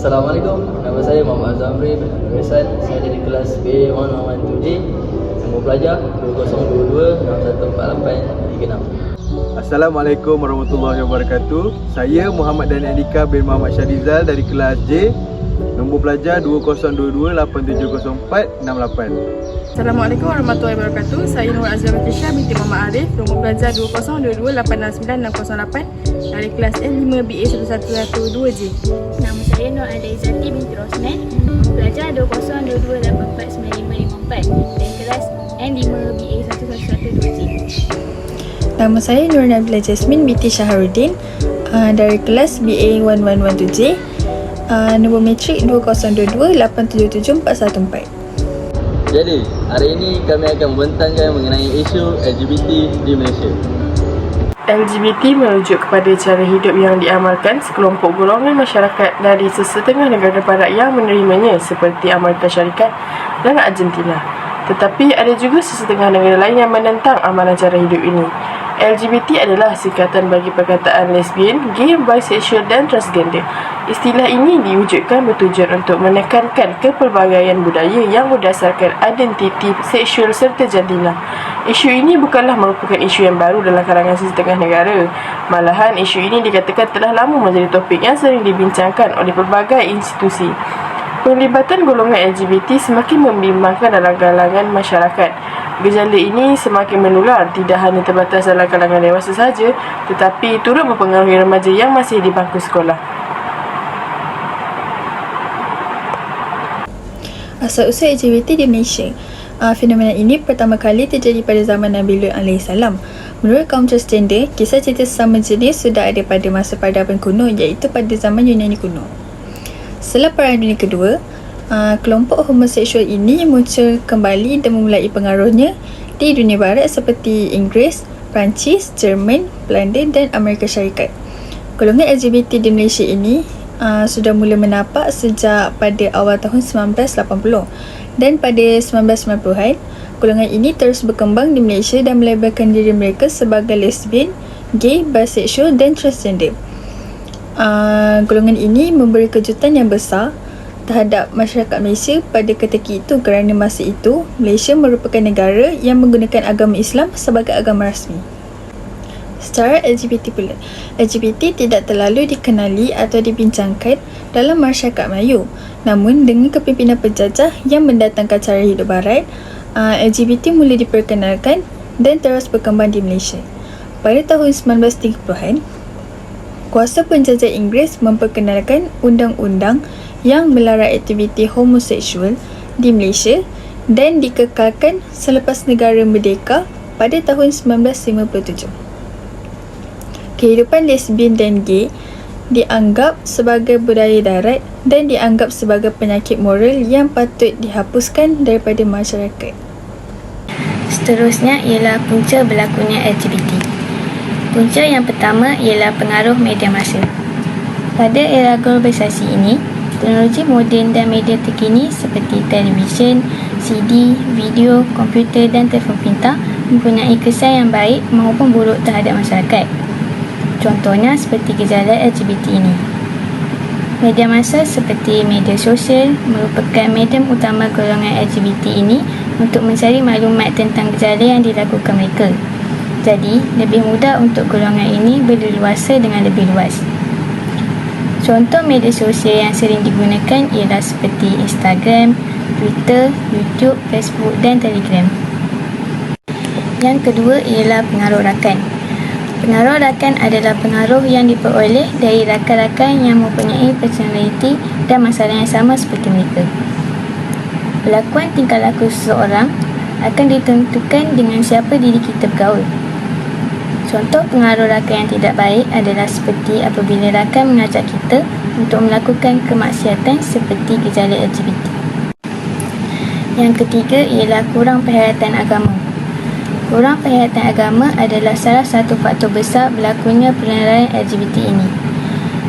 Assalamualaikum, nama saya Muhammad Zamri bin Rizal. Saya dari kelas B112J. Nombor pelajar 2022-614836. Assalamualaikum warahmatullahi wabarakatuh. Saya Muhammad Dani Andika bin Muhammad Syahrizal dari kelas J. Nombor pelajar 2022-870468. Assalamualaikum warahmatullahi wabarakatuh. Saya Nur Azra Batisha binti Muhammad Arif. Nombor pelajar 2022-869-608 dari kelas N5BA1112J. Nama saya Nur Adaizati binti Rosman. Nombor pelajar 2022-849554 dari kelas N5BA1112J. Nama saya Nur Nabila Jasmine binti Syaharuddin dari kelas BA1112J. Nombor matrik 2022-877414. Jadi, hari ini kami akan membentangkan mengenai isu LGBT di Malaysia. LGBT merujuk kepada cara hidup yang diamalkan sekelompok golongan masyarakat dari sesetengah negara barat yang menerimanya seperti Amerika Syarikat dan Argentina. Tetapi ada juga sesetengah negara lain yang menentang amalan cara hidup ini. LGBT adalah singkatan bagi perkataan lesbian, gay, bisexual dan transgender. Istilah ini diwujudkan bertujuan untuk menekankan kepelbagaian budaya yang berdasarkan identiti seksual serta jantina. Isu ini bukanlah merupakan isu yang baru dalam kalangan sesetengah negara. Malahan, isu ini dikatakan telah lama menjadi topik yang sering dibincangkan oleh pelbagai institusi. Penglibatan golongan LGBT semakin membimbangkan dalam kalangan masyarakat. Gejala ini semakin menular, tidak hanya terbatas dalam kalangan dewasa sahaja, tetapi turut mempengaruhi remaja yang masih di bangku sekolah. Asal-usul LGBT di Malaysia. Fenomena ini pertama kali terjadi pada zaman Nabi Lut AS. Menurut kaum transgender, kisah cerita sesama jenis sudah ada pada masa peradaban kuno, iaitu pada zaman Yunani kuno. Setelah Perang Dunia Kedua, kelompok homoseksual ini muncul kembali dan memulai pengaruhnya di dunia barat seperti Inggeris, Perancis, Jerman, Belanda dan Amerika Syarikat. Golongan LGBT di Malaysia ini sudah mula menapak sejak pada awal tahun 1980, dan pada 1990-an, golongan ini terus berkembang di Malaysia dan melebarkan diri mereka sebagai lesbian, gay, bisexual dan transgender. Golongan ini memberi kejutan yang besar terhadap masyarakat Malaysia pada ketika itu, kerana masa itu Malaysia merupakan negara yang menggunakan agama Islam sebagai agama rasmi. Secara LGBT pula, LGBT tidak terlalu dikenali atau dibincangkan dalam masyarakat Melayu. Namun dengan kepimpinan penjajah yang mendatangkan cara hidup barat, LGBT mula diperkenalkan dan terus berkembang di Malaysia. Pada tahun 1930-an, kuasa penjajah Inggeris memperkenalkan undang-undang yang melarang aktiviti homoseksual di Malaysia dan dikekalkan selepas negara merdeka pada tahun 1957. Kehidupan lesbian dan gay dianggap sebagai budaya darat dan dianggap sebagai penyakit moral yang patut dihapuskan daripada masyarakat. Seterusnya ialah punca berlakunya LGBT. Punca yang pertama ialah pengaruh media massa. Pada era globalisasi ini, teknologi moden dan media terkini seperti televisyen, CD, video, komputer dan telefon pintar mempunyai kesan yang baik maupun buruk terhadap masyarakat. Contohnya seperti gejala LGBT ini. Media massa seperti media sosial merupakan medium utama golongan LGBT ini untuk mencari maklumat tentang gejala yang dilakukan mereka. Jadi, lebih mudah untuk golongan ini berleluasa dengan lebih luas. Contoh media sosial yang sering digunakan ialah seperti Instagram, Twitter, YouTube, Facebook dan Telegram. Yang kedua ialah pengaruh rakan. Pengaruh rakan adalah pengaruh yang diperoleh dari rakan-rakan yang mempunyai personaliti dan masalah yang sama seperti mereka. Pelakuan tingkah laku seseorang akan ditentukan dengan siapa diri kita bergaul. Contoh pengaruh rakan yang tidak baik adalah seperti apabila rakan mengajak kita untuk melakukan kemaksiatan seperti gejala LGBT. Yang ketiga ialah kurang perhatian agama. Kurang perhatian agama adalah salah satu faktor besar berlakunya penilaian LGBT ini.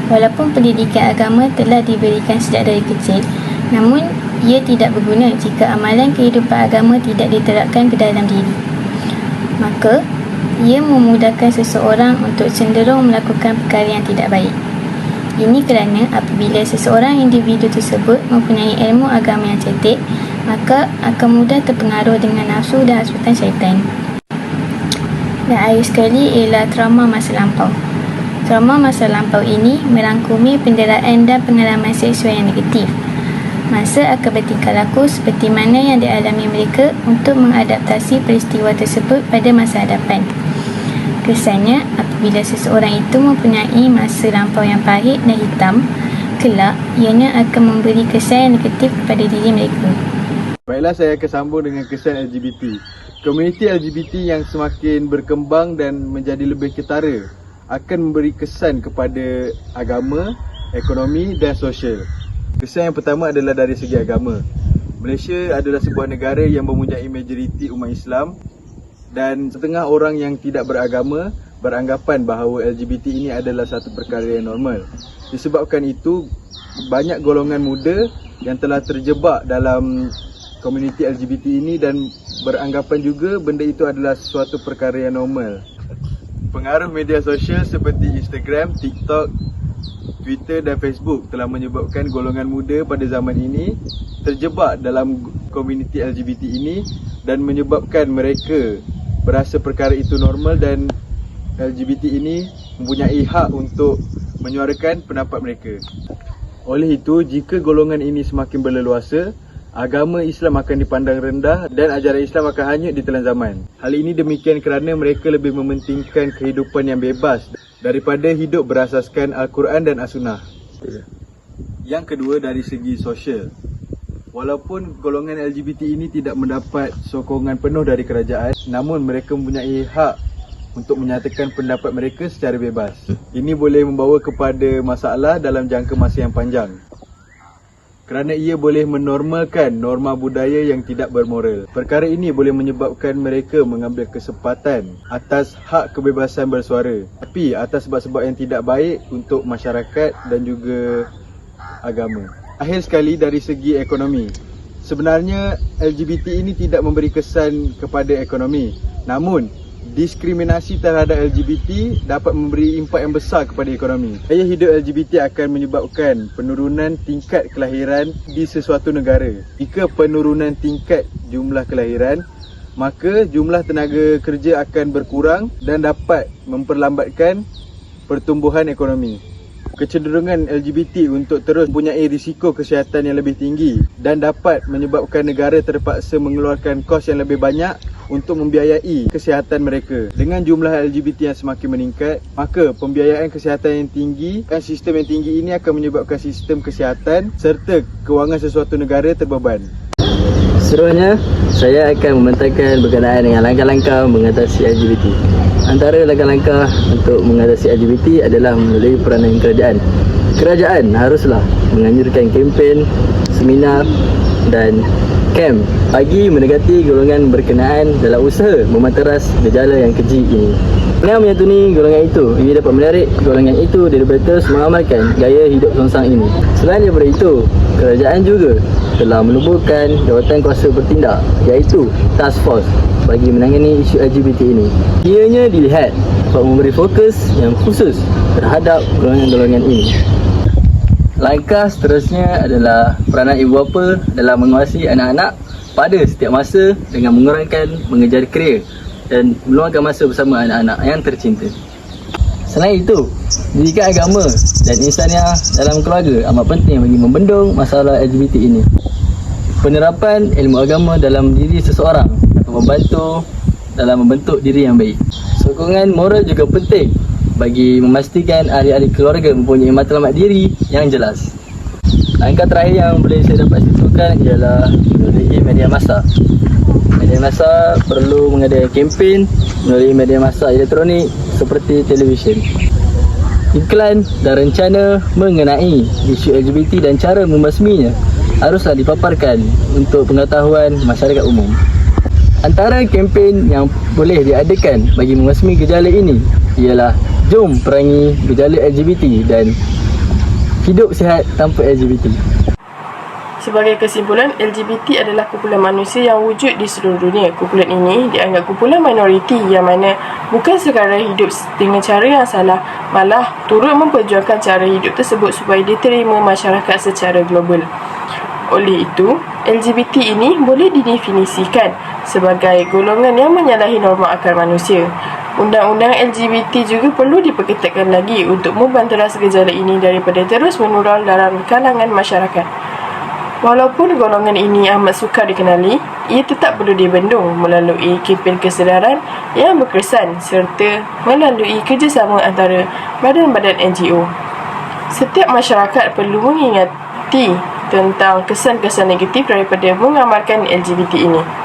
Walaupun pendidikan agama telah diberikan sejak dari kecil, namun ia tidak berguna jika amalan kehidupan agama tidak diterapkan ke dalam diri. Maka, ia memudahkan seseorang untuk cenderung melakukan perkara yang tidak baik. Ini kerana apabila seseorang individu tersebut mempunyai ilmu agama yang cetek, maka akan mudah terpengaruh dengan nafsu dan hasutan syaitan. Dan akhir sekali ialah trauma masa lampau. Trauma masa lampau ini merangkumi penderaan dan pengalaman seksual yang negatif. Masa akan bertingkah laku seperti mana yang dialami mereka untuk mengadaptasi peristiwa tersebut pada masa hadapan. Kesannya, apabila seseorang itu mempunyai masa lampau yang pahit dan hitam, kelak ianya akan memberi kesan yang negatif kepada diri mereka. Baiklah, saya akan sambung dengan kesan LGBT. Komuniti LGBT yang semakin berkembang dan menjadi lebih ketara akan memberi kesan kepada agama, ekonomi dan sosial. Kesan yang pertama adalah dari segi agama. Malaysia adalah sebuah negara yang mempunyai majoriti umat Islam dan setengah orang yang tidak beragama beranggapan bahawa LGBT ini adalah satu perkara yang normal. Disebabkan itu, banyak golongan muda yang telah terjebak dalam komuniti LGBT ini dan beranggapan juga benda itu adalah suatu perkara yang normal. Pengaruh media sosial seperti Instagram, TikTok, Twitter dan Facebook telah menyebabkan golongan muda pada zaman ini terjebak dalam komuniti LGBT ini dan menyebabkan mereka berasa perkara itu normal dan LGBT ini mempunyai hak untuk menyuarakan pendapat mereka. Oleh itu, jika golongan ini semakin berleluasa, agama Islam akan dipandang rendah dan ajaran Islam akan hanyut di telan zaman. Hal ini demikian kerana mereka lebih mementingkan kehidupan yang bebas daripada hidup berasaskan Al-Quran dan As-Sunnah. Yang kedua, dari segi sosial. Walaupun golongan LGBT ini tidak mendapat sokongan penuh dari kerajaan, namun mereka mempunyai hak untuk menyatakan pendapat mereka secara bebas. Ini boleh membawa kepada masalah dalam jangka masa yang panjang, kerana ia boleh menormalkan norma budaya yang tidak bermoral. Perkara ini boleh menyebabkan mereka mengambil kesempatan atas hak kebebasan bersuara, tapi atas sebab-sebab yang tidak baik untuk masyarakat dan juga agama. Akhir sekali, dari segi ekonomi. Sebenarnya LGBT ini tidak memberi kesan kepada ekonomi, namun diskriminasi terhadap LGBT dapat memberi impak yang besar kepada ekonomi. Gaya hidup LGBT akan menyebabkan penurunan tingkat kelahiran di sesuatu negara. Jika penurunan tingkat jumlah kelahiran, maka jumlah tenaga kerja akan berkurang dan dapat memperlambatkan pertumbuhan ekonomi. Kecenderungan LGBT untuk terus mempunyai risiko kesihatan yang lebih tinggi dan dapat menyebabkan negara terpaksa mengeluarkan kos yang lebih banyak untuk membiayai kesihatan mereka. Dengan jumlah LGBT yang semakin meningkat, maka pembiayaan kesihatan yang tinggi dan sistem yang tinggi ini akan menyebabkan sistem kesihatan serta kewangan sesuatu negara terbeban. Seterusnya, saya akan membentangkan berkenaan dengan langkah-langkah mengatasi LGBT. Antara langkah-langkah untuk mengatasi LGBT adalah melalui peranan kerajaan. Kerajaan haruslah menganjurkan kempen, seminar dan kem bagi mendekati golongan berkenaan dalam usaha memanteras gejala yang keji ini. Dengan menyantuni golongan itu, ia dapat menarik golongan itu daripada terus mengamalkan gaya hidup songsang ini. Selain daripada itu, kerajaan juga telah menubuhkan jawatan kuasa bertindak, iaitu Task Force bagi menangani isu LGBT ini. Ianya dilihat dapat memberi fokus yang khusus terhadap golongan-golongan ini. Langkah seterusnya adalah peranan ibu bapa dalam menguasai anak-anak pada setiap masa dengan mengurangkan mengejar kerja dan meluangkan masa bersama anak-anak yang tercinta. Selain itu, pendidikan agama dan insaniah dalam keluarga amat penting bagi membendung masalah LGBT ini. Penerapan ilmu agama dalam diri seseorang akan membantu dalam membentuk diri yang baik. Sokongan moral juga penting bagi memastikan ahli-ahli keluarga mempunyai matlamat diri yang jelas. Langkah terakhir yang boleh saya dapat sentuhkan ialah melalui media massa. Media massa perlu mengadakan kempen melalui media massa elektronik seperti televisyen. Iklan dan rencana mengenai isu LGBT dan cara membasminya haruslah dipaparkan untuk pengetahuan masyarakat umum. Antara kempen yang boleh diadakan bagi membasmi gejala ini ialah jom perangi gejala LGBT dan hidup sihat tanpa LGBT. Sebagai kesimpulan, LGBT adalah kumpulan manusia yang wujud di seluruh dunia. Kumpulan ini dianggap kumpulan minoriti yang mana bukan sekadar hidup dengan cara yang salah, malah turut memperjuangkan cara hidup tersebut supaya diterima masyarakat secara global. Oleh itu, LGBT ini boleh didefinisikan sebagai golongan yang menyalahi norma akal manusia. Undang-undang LGBT juga perlu diperketatkan lagi untuk membanteras gejala ini daripada terus menular dalam kalangan masyarakat. Walaupun golongan ini amat sukar dikenali, ia tetap perlu dibendung melalui kempen kesedaran yang berkesan serta melalui kerjasama antara badan-badan NGO. Setiap masyarakat perlu mengingati tentang kesan-kesan negatif daripada mengamalkan LGBT ini.